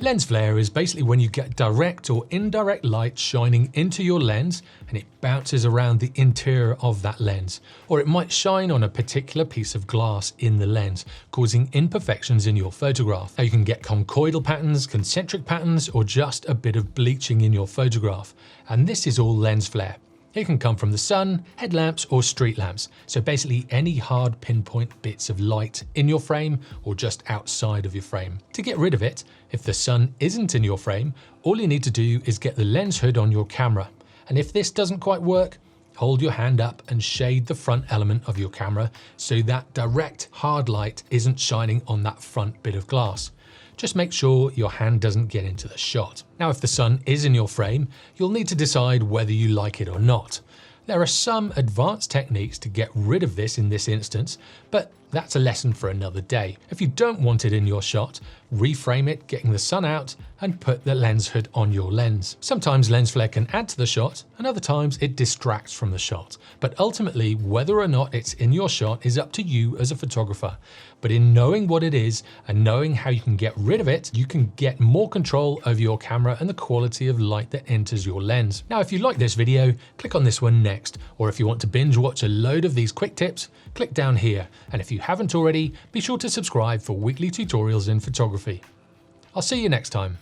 Lens flare is basically when you get direct or indirect light shining into your lens and it bounces around the interior of that lens, or it might shine on a particular piece of glass in the lens, causing imperfections in your photograph. Now you can get conchoidal patterns, concentric patterns, or just a bit of bleaching in your photograph, and this is all lens flare. It can come from the sun, headlamps, or street lamps, so basically any hard pinpoint bits of light in your frame or just outside of your frame. To get rid of it, if the sun isn't in your frame, all you need to do is get the lens hood on your camera, and if this doesn't quite work, hold your hand up and shade the front element of your camera so that direct hard light isn't shining on that front bit of glass. Just make sure your hand doesn't get into the shot. Now, if the sun is in your frame, you'll need to decide whether you like it or not. There are some advanced techniques to get rid of this in this instance, but that's a lesson for another day. If you don't want it in your shot, reframe it, getting the sun out, and put the lens hood on your lens. Sometimes lens flare can add to the shot, and other times it distracts from the shot. But ultimately, whether or not it's in your shot is up to you as a photographer. But in knowing what it is and knowing how you can get rid of it, you can get more control over your camera and the quality of light that enters your lens. Now, if you like this video, click on this one next, or if you want to binge watch a load of these quick tips, click down here. And if you haven't already, be sure to subscribe for weekly tutorials in photography. I'll see you next time.